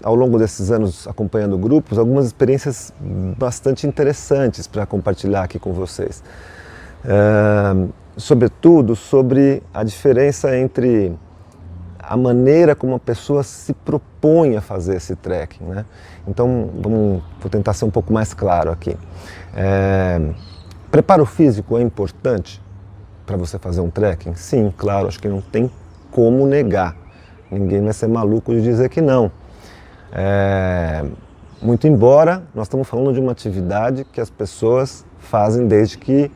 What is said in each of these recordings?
ao longo desses anos acompanhando grupos, algumas experiências bastante interessantes para compartilhar aqui com vocês. Sobretudo sobre a diferença entre a maneira como a pessoa se propõe a fazer esse trekking, né? Então, vou tentar ser um pouco mais claro aqui. Preparo físico é importante para você fazer um trekking? Sim, claro, acho que não tem como negar. Ninguém vai ser maluco de dizer que não. Muito embora nós estamos falando de uma atividade que as pessoas fazem desde que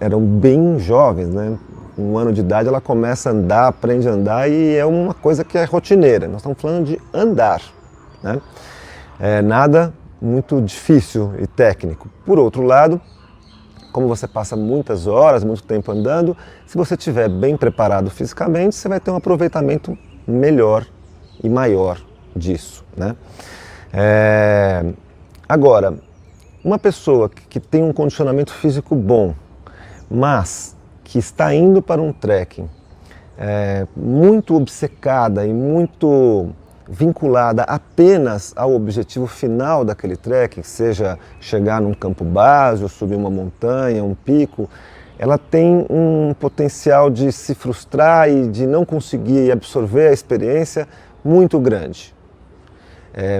eram bem jovens, né? Com 1 ano de idade ela começa a andar, aprende a andar e é uma coisa que é rotineira. Nós estamos falando de andar, né? Nada muito difícil e técnico. Por outro lado, como você passa muitas horas, muito tempo andando, se você estiver bem preparado fisicamente, você vai ter um aproveitamento melhor e maior disso, né? Agora, uma pessoa que tem um condicionamento físico bom, mas que está indo para um trekking muito obcecada e muito vinculada apenas ao objetivo final daquele trekking, seja chegar num campo base ou subir uma montanha, um pico, ela tem um potencial de se frustrar e de não conseguir absorver a experiência muito grande.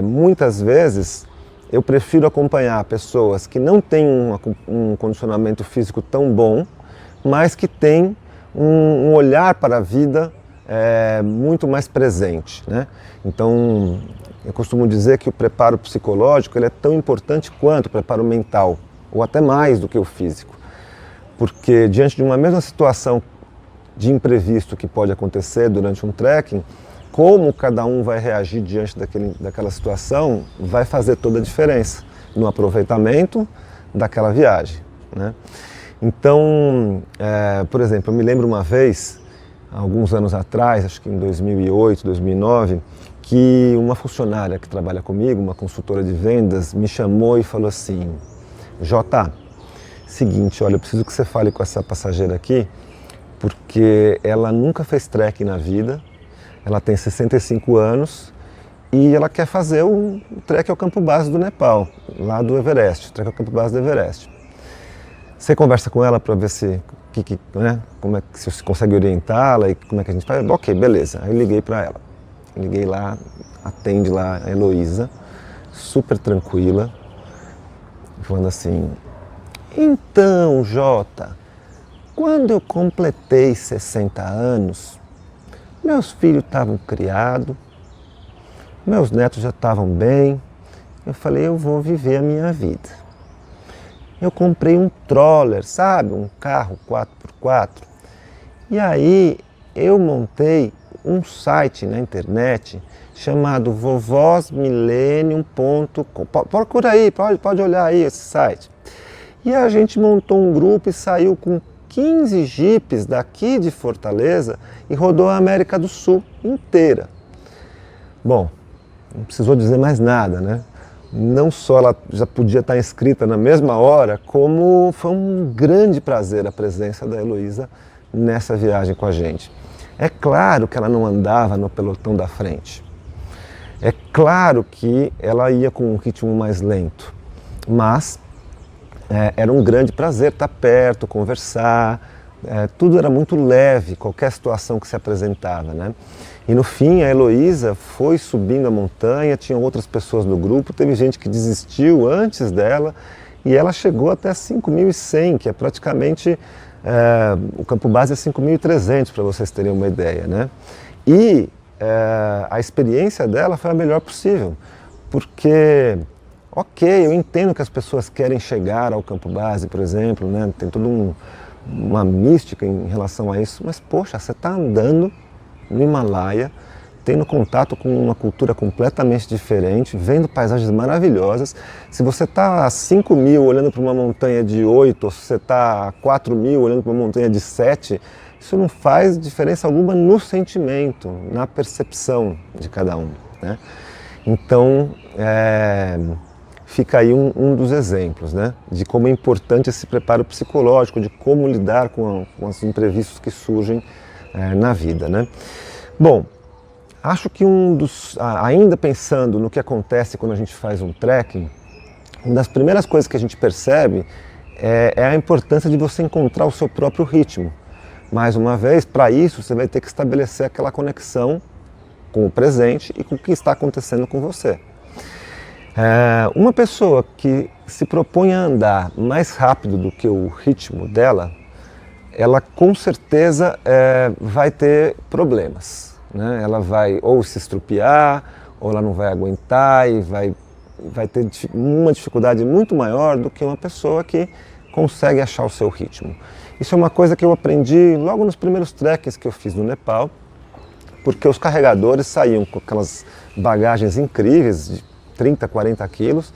Muitas vezes eu prefiro acompanhar pessoas que não têm um condicionamento físico tão bom, mas que têm um olhar para a vida muito mais presente, né? Então, eu costumo dizer que o preparo psicológico ele é tão importante quanto o preparo mental, ou até mais do que o físico. Porque diante de uma mesma situação de imprevisto que pode acontecer durante um trekking, como cada um vai reagir diante daquela situação vai fazer toda a diferença no aproveitamento daquela viagem, né? Então, por exemplo, eu me lembro uma vez, alguns anos atrás, acho que em 2008, 2009, que uma funcionária que trabalha comigo, uma consultora de vendas, me chamou e falou assim: Jota, seguinte, olha, eu preciso que você fale com essa passageira aqui, porque ela nunca fez trekking na vida, ela tem 65 anos e ela quer fazer o trek ao campo base do Nepal, lá do Everest, o trek ao campo base do Everest. Você conversa com ela para ver se, né, se você consegue orientá-la e como é que a gente faz? Ok, beleza. Aí eu liguei para ela. Liguei lá, atende lá a Heloísa, super tranquila, falando assim: então, Jota, quando eu completei 60 anos, meus filhos estavam criados, meus netos já estavam bem, eu falei, eu vou viver a minha vida. Eu comprei um Troller, sabe, um carro 4x4, e aí eu montei um site na internet chamado vovosmillennium.com. Procura aí, pode olhar aí esse site. E a gente montou um grupo e saiu com 15 jipes daqui de Fortaleza e rodou a América do Sul inteira. Bom, não precisou dizer mais nada, né? Não só ela já podia estar inscrita na mesma hora, como foi um grande prazer a presença da Heloísa nessa viagem com a gente. É claro que ela não andava no pelotão da frente. É claro que ela ia com um ritmo mais lento, mas era um grande prazer estar perto, conversar, tudo era muito leve, qualquer situação que se apresentava, né? E no fim a Heloísa foi subindo a montanha, tinha outras pessoas no grupo, teve gente que desistiu antes dela e ela chegou até 5.100, que é praticamente, o campo base é 5.300 para vocês terem uma ideia, né? E a experiência dela foi a melhor possível, porque, ok, eu entendo que as pessoas querem chegar ao campo base, por exemplo, né? Tem toda uma mística em relação a isso, mas poxa, você está andando no Himalaia, tendo contato com uma cultura completamente diferente, vendo paisagens maravilhosas. Se você está a 5.000 olhando para uma montanha de 8, ou se você está a 4.000 olhando para uma montanha de 7, isso não faz diferença alguma no sentimento, na percepção de cada um, né? Então, fica aí um dos exemplos, né, de como é importante esse preparo psicológico, de como lidar com os imprevistos que surgem na vida, né? Bom, Acho que ainda pensando no que acontece quando a gente faz um trekking, uma das primeiras coisas que a gente percebe é a importância de você encontrar o seu próprio ritmo. Mais uma vez, para isso você vai ter que estabelecer aquela conexão com o presente e com o que está acontecendo com você. Uma pessoa que se propõe a andar mais rápido do que o ritmo dela, ela com certeza vai ter problemas, né? Ela vai ou se estrupiar, ou ela não vai aguentar e vai ter uma dificuldade muito maior do que uma pessoa que consegue achar o seu ritmo. Isso é uma coisa que eu aprendi logo nos primeiros trekkings que eu fiz no Nepal, porque os carregadores saíam com aquelas bagagens incríveis de 30, 40 quilos,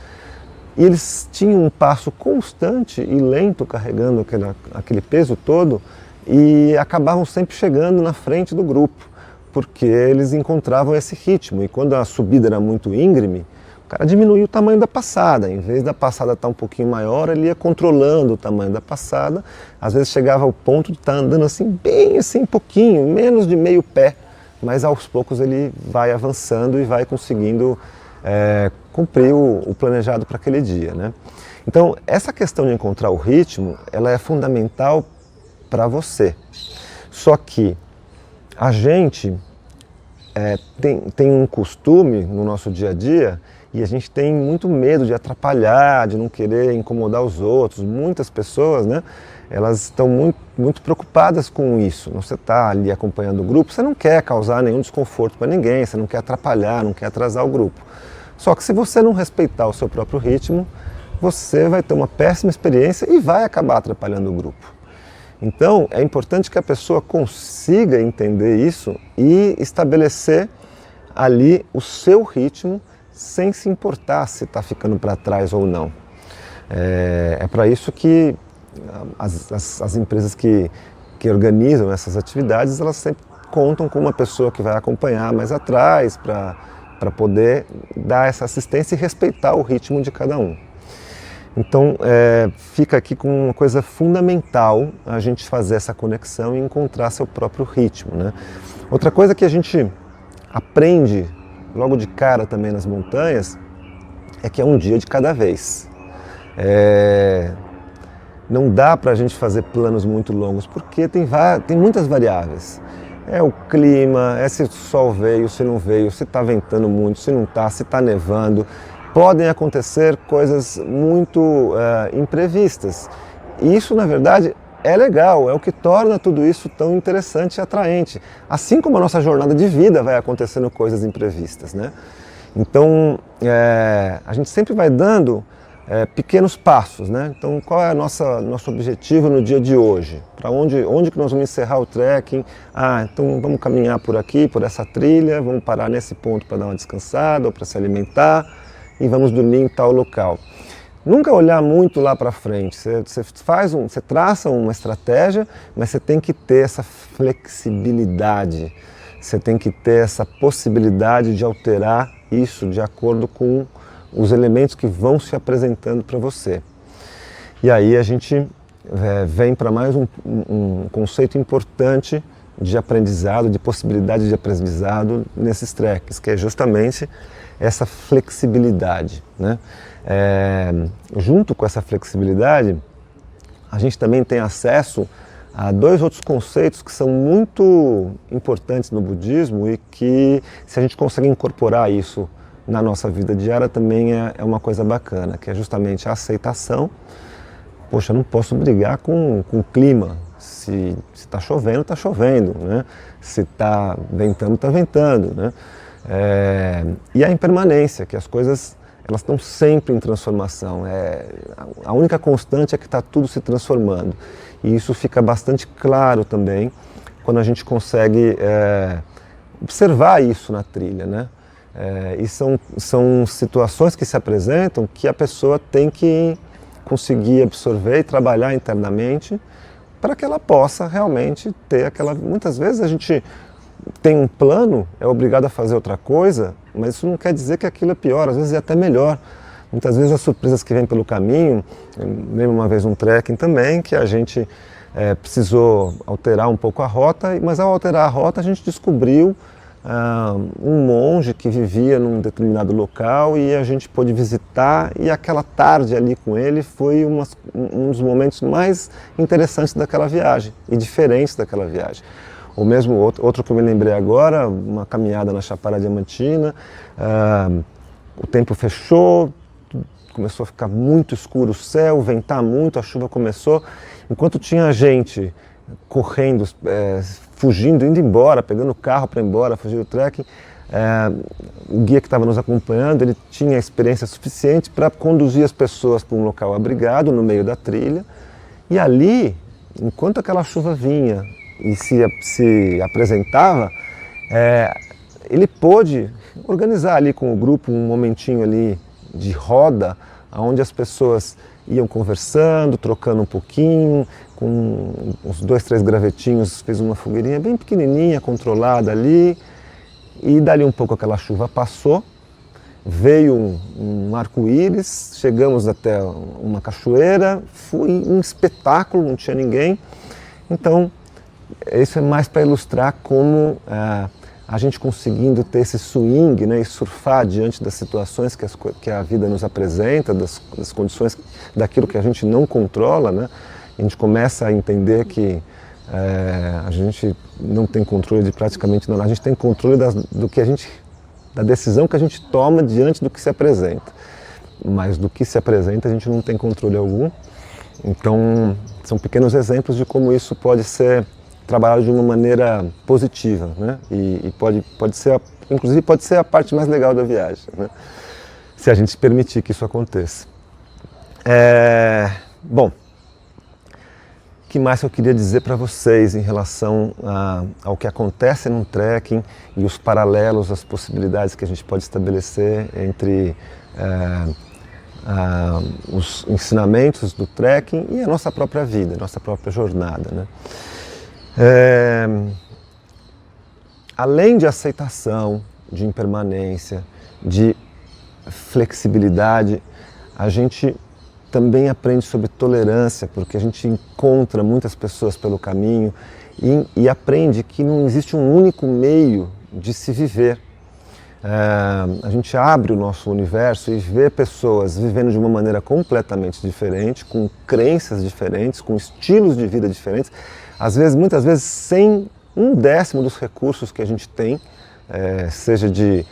e eles tinham um passo constante e lento carregando aquele peso todo e acabavam sempre chegando na frente do grupo, porque eles encontravam esse ritmo. E quando a subida era muito íngreme, o cara diminuía o tamanho da passada. Em vez da passada estar um pouquinho maior, ele ia controlando o tamanho da passada. Às vezes chegava ao ponto de estar andando assim, bem assim, pouquinho, menos de meio pé. Mas aos poucos ele vai avançando e vai conseguindo cumprir o planejado para aquele dia, né? Então, essa questão de encontrar o ritmo, ela é fundamental para você. Só que a gente tem um costume no nosso dia a dia e a gente tem muito medo de atrapalhar, de não querer incomodar os outros. Muitas pessoas, né, elas estão muito preocupadas com isso. Você está ali acompanhando o grupo, você não quer causar nenhum desconforto para ninguém, você não quer atrapalhar, não quer atrasar o grupo. Só que se você não respeitar o seu próprio ritmo, você vai ter uma péssima experiência e vai acabar atrapalhando o grupo. Então, é importante que a pessoa consiga entender isso e estabelecer ali o seu ritmo sem se importar se está ficando para trás ou não. É para isso que as empresas que organizam essas atividades, elas sempre contam com uma pessoa que vai acompanhar mais atrás para poder dar essa assistência e respeitar o ritmo de cada um. Então, fica aqui com uma coisa fundamental a gente fazer essa conexão e encontrar seu próprio ritmo, né? Outra coisa que a gente aprende logo de cara também nas montanhas é que é um dia de cada vez. Não dá para a gente fazer planos muito longos porque tem muitas variáveis. É o clima, se o sol veio, se não veio, se está ventando muito, se não está, se está nevando. Podem acontecer coisas muito imprevistas. E isso, na verdade, é legal, é o que torna tudo isso tão interessante e atraente. Assim como a nossa jornada de vida vai acontecendo coisas imprevistas, né? Então, a gente sempre vai dando pequenos passos, né? Então, qual é nosso objetivo no dia de hoje? Para onde que nós vamos encerrar o trekking? Então vamos caminhar por aqui, por essa trilha, vamos parar nesse ponto para dar uma descansada ou para se alimentar e vamos dormir em tal local. Nunca olhar muito lá para frente. Você traça uma estratégia, mas você tem que ter essa flexibilidade. Você tem que ter essa possibilidade de alterar isso de acordo com os elementos que vão se apresentando para você. E aí a gente vem para mais um conceito importante de aprendizado, de possibilidade de aprendizado nesses treks, que é justamente essa flexibilidade, né? Junto com essa flexibilidade, a gente também tem acesso a dois outros conceitos que são muito importantes no budismo e que, se a gente consegue incorporar isso na nossa vida diária, também é uma coisa bacana, que é justamente a aceitação. Poxa, eu não posso brigar com o clima. Se está chovendo, está chovendo, né? Se está ventando, está ventando, né? E a impermanência, que as coisas elas estão sempre em transformação. A única constante é que está tudo se transformando. E isso fica bastante claro também quando a gente consegue observar isso na trilha, né? E são situações que se apresentam que a pessoa tem que conseguir absorver e trabalhar internamente para que ela possa realmente ter aquela... Muitas vezes a gente tem um plano, é obrigado a fazer outra coisa, mas isso não quer dizer que aquilo é pior, às vezes é até melhor. Muitas vezes as surpresas que vêm pelo caminho, eu lembro uma vez um trekking também, que a gente precisou alterar um pouco a rota, mas ao alterar a rota a gente descobriu um monge que vivia num determinado local e a gente pôde visitar, e aquela tarde ali com ele foi um dos momentos mais interessantes daquela viagem e diferentes daquela viagem. Ou mesmo outro que eu me lembrei agora, uma caminhada na Chapada Diamantina, o tempo fechou, começou a ficar muito escuro o céu, ventar muito, a chuva começou, enquanto tinha gente correndo, fugindo, indo embora, pegando o carro para ir embora, fugir do trekking, o guia que estava nos acompanhando, ele tinha experiência suficiente para conduzir as pessoas para um local abrigado no meio da trilha, e ali, enquanto aquela chuva vinha e se apresentava, ele pôde organizar ali com o grupo um momentinho ali de roda, onde as pessoas iam conversando, trocando um pouquinho, com uns 2, 3 gravetinhos, fez uma fogueirinha bem pequenininha, controlada ali, e dali um pouco aquela chuva passou, veio um arco-íris, chegamos até uma cachoeira, foi um espetáculo, não tinha ninguém. Então, isso é mais para ilustrar como a gente conseguindo ter esse swing, né, e surfar diante das situações que a vida nos apresenta, das condições, daquilo que a gente não controla, né, a gente começa a entender que a gente não tem controle de praticamente nada, a gente tem controle da decisão que a gente toma diante do que se apresenta, mas do que se apresenta a gente não tem controle algum. Então, são pequenos exemplos de como isso pode ser trabalhado de uma maneira positiva, né? E pode ser, inclusive pode ser a parte mais legal da viagem, né? Se a gente permitir que isso aconteça. Bom, o que mais eu queria dizer para vocês em relação ao que acontece num trekking e os paralelos, as possibilidades que a gente pode estabelecer entre os ensinamentos do trekking e a nossa própria vida, a nossa própria jornada, né? Além de aceitação, de impermanência, de flexibilidade, a gente também aprende sobre tolerância, porque a gente encontra muitas pessoas pelo caminho e aprende que não existe um único meio de se viver. A gente abre o nosso universo e vê pessoas vivendo de uma maneira completamente diferente, com crenças diferentes, com estilos de vida diferentes, muitas vezes sem 1/10 dos recursos que a gente tem, seja de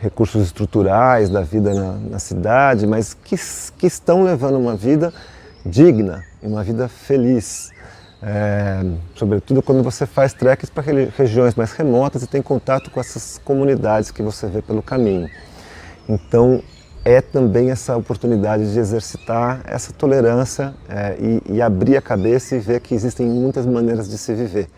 recursos estruturais da vida na cidade, mas que estão levando uma vida digna, uma vida feliz. Sobretudo quando você faz trekkings para regiões mais remotas e tem contato com essas comunidades que você vê pelo caminho. Então, é também essa oportunidade de exercitar essa tolerância e abrir a cabeça e ver que existem muitas maneiras de se viver.